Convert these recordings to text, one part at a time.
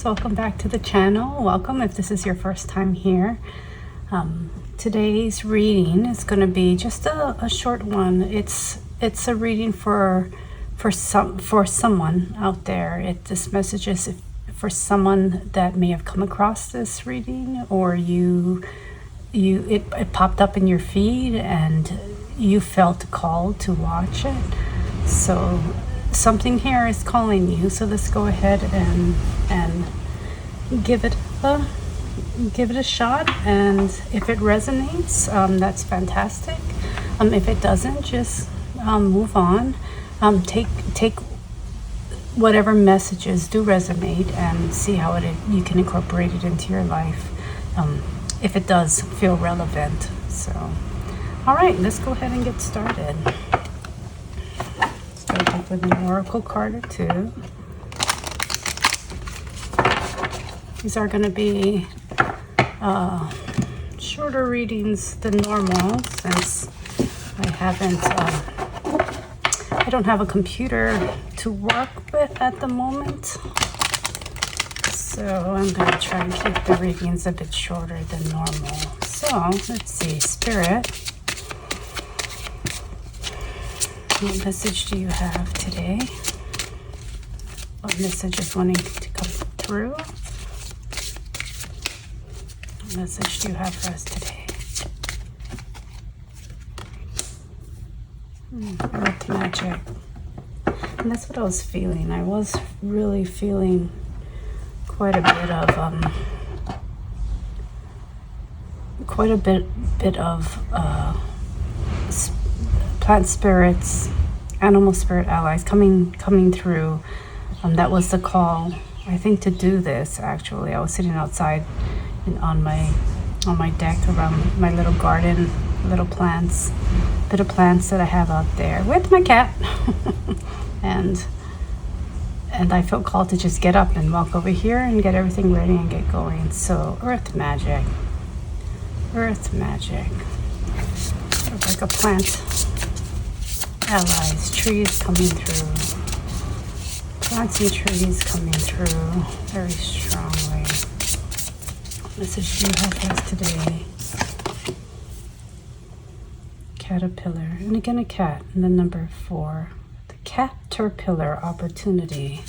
guys, welcome back to the channel. Welcome if this is your first time here. Today's reading is going to be just a short one. It's a reading for someone out there. This message is for someone that may have come across this reading, or it popped up in your feed and you felt called to watch it. So something here is calling you, so let's go ahead and give it a shot. And if it resonates, that's fantastic. If it doesn't, just move on. Take whatever messages do resonate and see how you can incorporate it into your life, if it does feel relevant. So all right, let's go ahead and get started. Start off with an oracle card or two. These are going to be shorter readings than normal, since I don't have a computer to work with at the moment. So I'm going to try and keep the readings a bit shorter than normal. So let's see, Spirit, what message do you have today? What message is wanting to come through? What message do you have for us today? Earth magic. And that's what I was feeling. I was really feeling quite a bit of plant spirits, animal spirit allies coming through. That was the call, I think, to do this. Actually, I was sitting outside on my deck around my little garden, little plants, bit of plants that I have out there with my cat. and I felt called to just get up and walk over here and get everything ready and get going. So earth magic, sort of like a plant allies, trees coming through, plants and trees coming through very strongly. What message do you have for us today? Caterpillar, and again a cat, and then number 4. The caterpillar opportunity.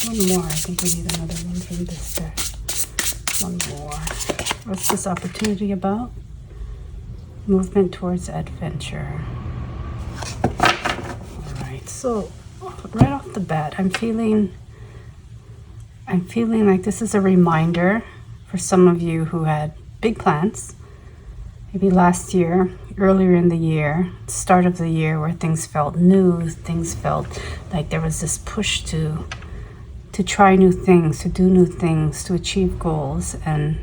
One more. I think we need another one from this deck. One more. What's this opportunity about? Movement towards adventure. Alright, so right off the bat, I'm feeling like this is a reminder for some of you who had big plans. Maybe last year, earlier in the year, start of the year, where things felt new, things felt like there was this push to try new things, to do new things, to achieve goals. And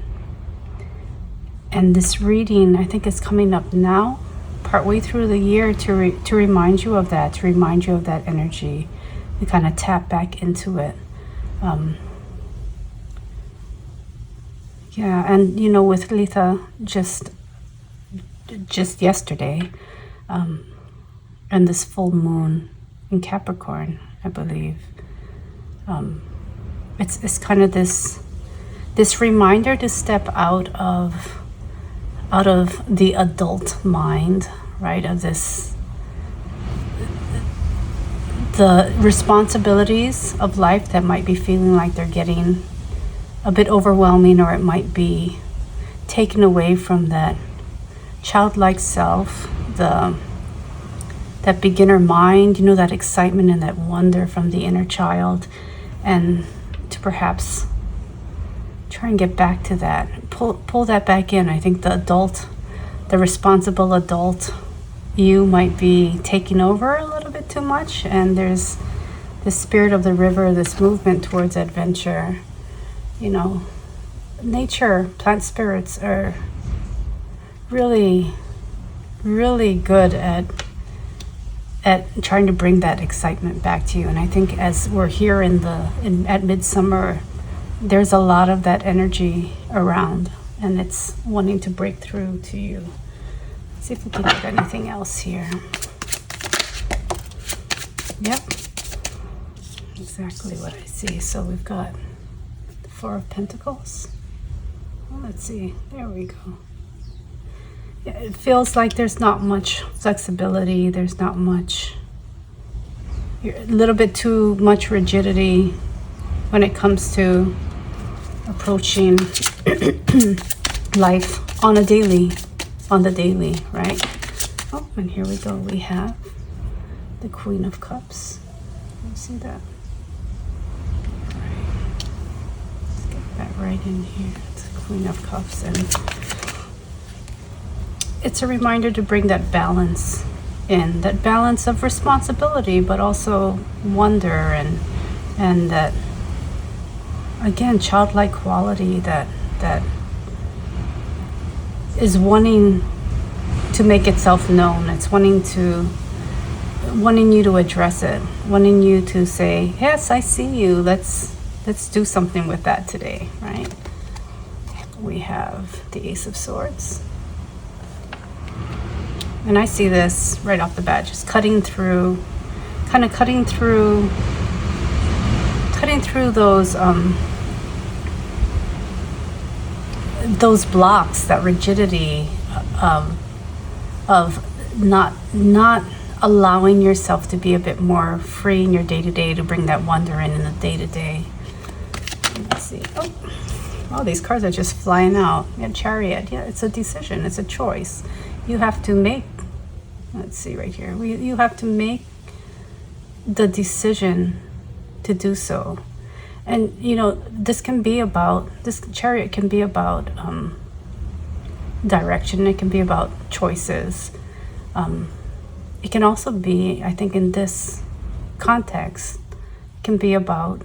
this reading, I think, is coming up now, partway through the year, to remind you of that, energy, to kind of tap back into it. Yeah, and with Letha just yesterday, and this full moon in Capricorn, I believe, it's kind of this reminder to step out of the adult mind, right? Of the responsibilities of life that might be feeling like they're getting a bit overwhelming, or it might be taken away from that childlike self, that beginner mind, that excitement and that wonder from the inner child, and to perhaps try and get back to that, pull that back in. I think the responsible adult you might be taking over a little bit too much, and there's this spirit of the river, this movement towards adventure. Nature, plant spirits are really, really good at trying to bring that excitement back to you. And I think as we're here at midsummer, there's a lot of that energy around, and it's wanting to break through to you. Let's see if we can get anything else here. Yep. exactly what I see. So we've got the Four of Pentacles. Well, let's see. There we go. Yeah, it feels like there's not much flexibility. There's not much, a little bit too much rigidity when it comes to approaching life on the daily, right? Oh, and here we go. We have the Queen of Cups. You see that? All right. Let's get that right in here. It's the Queen of Cups, and it's a reminder to bring that balance in, that balance of responsibility, but also wonder and that, again, childlike quality that is wanting to make itself known. It's wanting you to address it, wanting you to say, yes, I see you. Let's do something with that today, right? We have the Ace of Swords. And I see this right off the bat, just cutting through those blocks, that rigidity of not allowing yourself to be a bit more free in your day-to-day, to bring that wonder in the day-to-day. Let's see. Oh, these cards are just flying out. Yeah, Chariot. Yeah, it's a decision. It's a choice. You have to make, let's see right here. You have to make the decision to do so. And, this Chariot can be about direction. It can be about choices. It can also be, I think in this context, can be about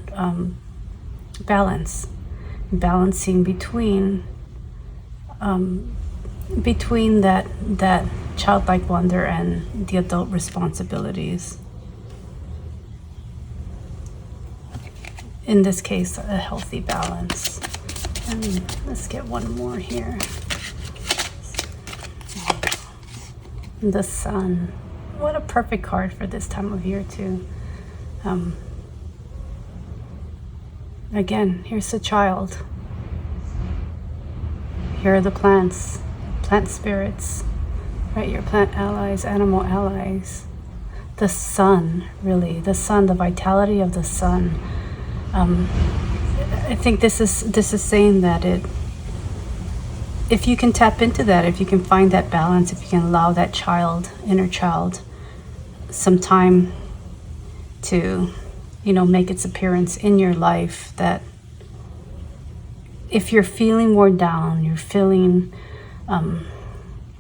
balancing between that childlike wonder and the adult responsibilities. In this case, a healthy balance. And let's get one more here. The Sun. What a perfect card for this time of year too. Again, here's the child. Here are the plants, plant spirits, right? Your plant allies, animal allies. The sun, really, the sun, the vitality of the sun. I think this is saying that if you can tap into that, if you can find that balance, if you can allow that inner child, some time to, make its appearance in your life, that if you're feeling worn down, you're feeling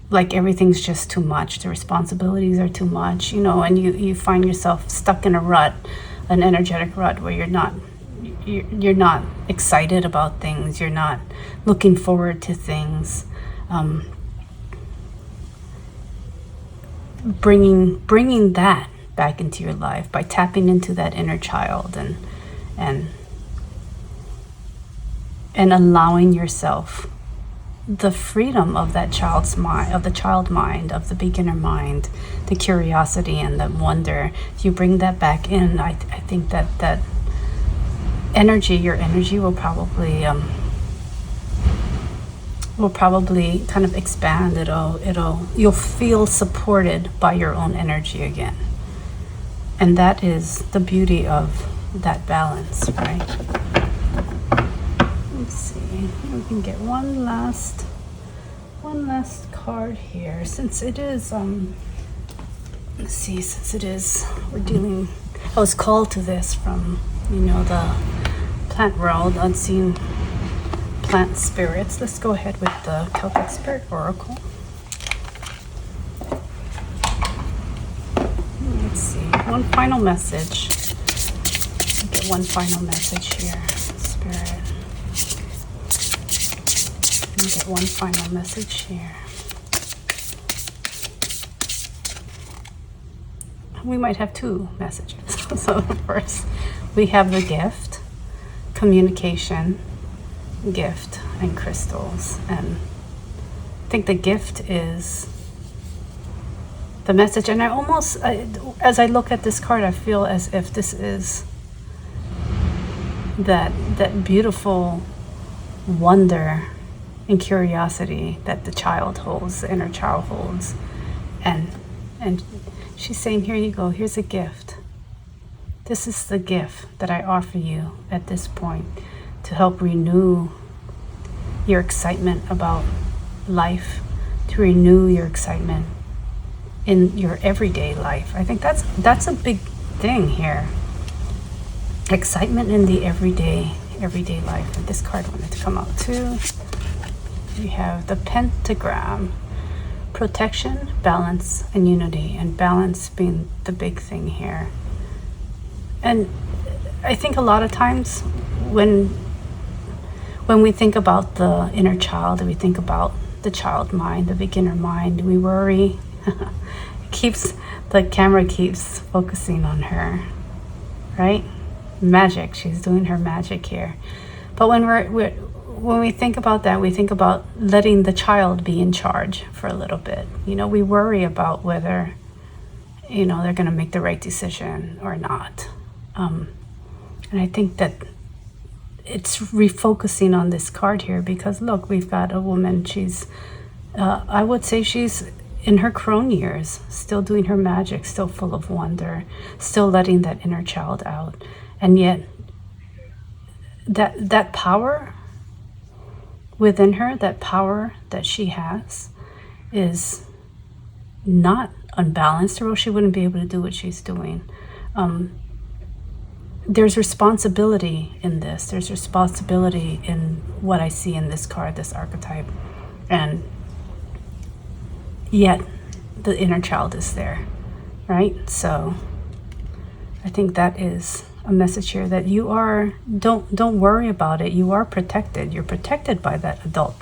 like everything's just too much, the responsibilities are too much, and you find yourself stuck in a rut, an energetic rut where you're not excited about things, you're not looking forward to things. Bringing that back into your life by tapping into that inner child and allowing yourself the freedom of that child's mind, of the child mind, of the beginner mind, the curiosity and the wonder. If you bring that back in, I think that your energy will probably kind of expand. You'll feel supported by your own energy again. And that is the beauty of that balance, right? Let's see. We can get one last card here. Since it is I was called to this from, the plant world, unseen plant spirits. Let's go ahead with the Celtic Spirit Oracle. Let's see. One final message. I'll get one final message here. Spirit. Let me get one final message here. We might have two messages. So first, we have the gift, communication, gift, and crystals. And I think the gift is the message. And as I look at this card, I feel as if this is that beautiful wonder and curiosity that the child holds, the inner child holds. And she's saying, here you go, here's a gift. This is the gift that I offer you at this point to help renew your excitement about life, to renew your excitement in your everyday life. I think that's a big thing here. Excitement in the everyday life. And this card wanted to come out too. We have the pentagram. Protection, balance, and unity. And balance being the big thing here. And I think a lot of times when we think about the inner child, we think about the child mind, the beginner mind, we worry. The camera keeps focusing on her, right? Magic, she's doing her magic here. But when we think about that, we think about letting the child be in charge for a little bit. We worry about whether, they're going to make the right decision or not. And I think that it's refocusing on this card here because, look, we've got a woman. She's, I would say she's in her crone years, still doing her magic, still full of wonder, still letting that inner child out. And yet, that power within her, that power that she has, is not unbalanced, or else she wouldn't be able to do what she's doing. There's responsibility in this. There's responsibility in what I see in this card, this archetype. And yet the inner child is there, right? So I think that is a message here that you are, don't worry about it. You are protected. You're protected by that adult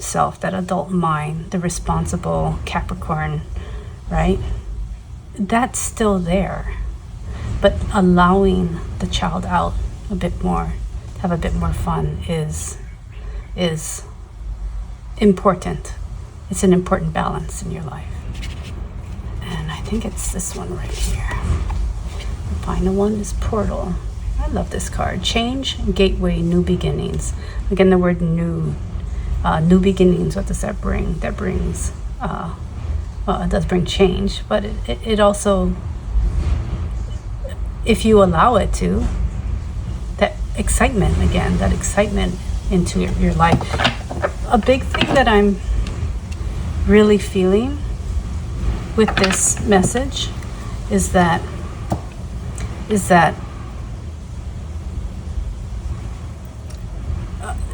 self, that adult mind, the responsible Capricorn, right? That's still there. But allowing the child out a bit more, to have a bit more fun is important. It's an important balance in your life. And I think it's this one right here. The final one is Portal. I love this card. Change, gateway, new beginnings. Again, the word new beginnings. What does that bring? That brings, it does bring change, but it also, if you allow it to, that excitement again, that excitement into your life. A big thing that I'm really feeling with this message is that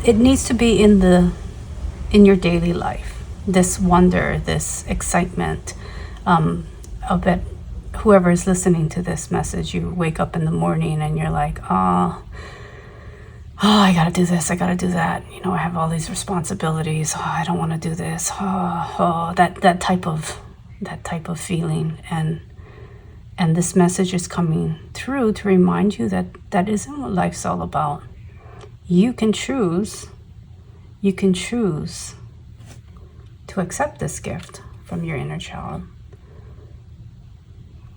it needs to be in your daily life. This wonder, this excitement, of it. Whoever is listening to this message, you wake up in the morning and you're like, oh, I gotta do this, I gotta do that. I have all these responsibilities. Oh, I don't want to do this. That type of feeling. And this message is coming through to remind you that that isn't what life's all about. You can choose to accept this gift from your inner child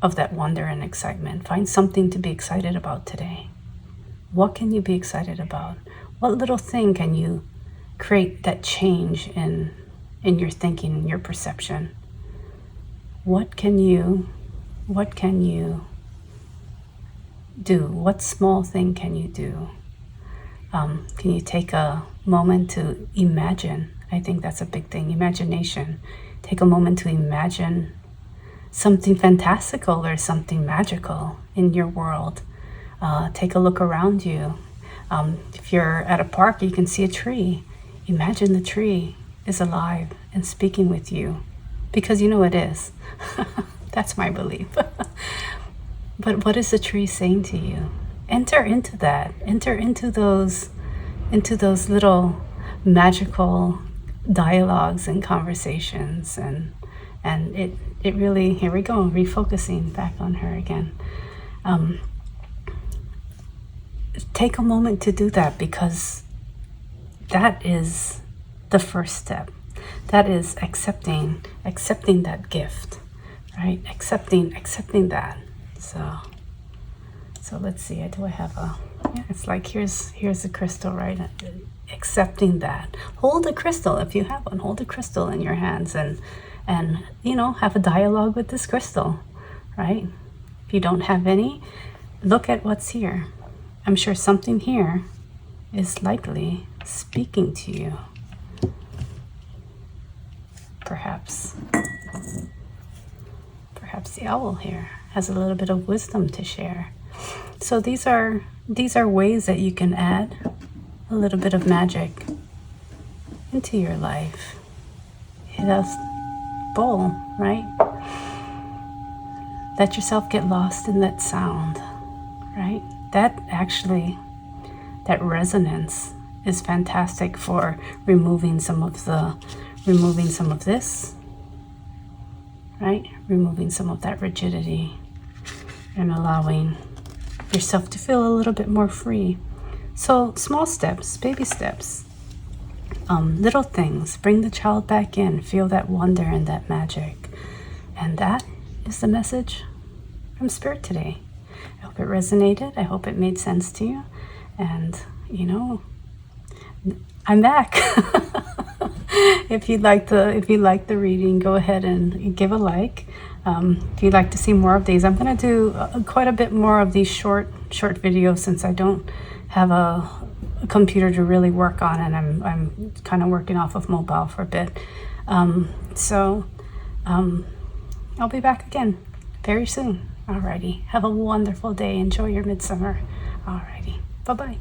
of that wonder and excitement. Find something to be excited about today. What can you be excited about? What little thing can you create that change in your thinking, in your perception? What can you do? What small thing can you do? Can you take a moment to imagine? I think that's a big thing, imagination. Take a moment to imagine something fantastical or something magical in your world. Take a look around you. If you're at a park, you can see a tree. Imagine the tree is alive and speaking with you, because you know it is. That's my belief. But what is the tree saying to you? Enter into that. Enter into those little magical dialogues and conversations, and it really, here we go, refocusing back on her again. Take a moment to do that, because that is the first step. That is accepting that gift, right? Accepting that. So let's see. Do I have a Yeah, it's like here's the crystal, right? Accepting that. Hold a crystal if you have one. Hold a crystal in your hands and you know, have a dialogue with this crystal, right? If you don't have any, look at what's here. I'm sure something here is likely speaking to you. Perhaps the owl here has a little bit of wisdom to share. So these are ways that you can add a little bit of magic into your life. Hit a bowl, right? Let yourself get lost in that sound, right? That resonance is fantastic for removing some of this, right? Removing some of that rigidity and allowing yourself to feel a little bit more free. So small steps, baby steps, little things, bring the child back in, feel that wonder and that magic. And that is the message from Spirit today. I hope it resonated. I hope it made sense to you. And, you know, I'm back. If you like the reading, go ahead and give a like. If you'd like to see more of these, I'm going to do quite a bit more of these short videos, since I don't have a computer to really work on, and I'm kind of working off of mobile for a bit. So I'll be back again very soon. Alrighty, have a wonderful day. Enjoy your midsummer. Alrighty, bye-bye.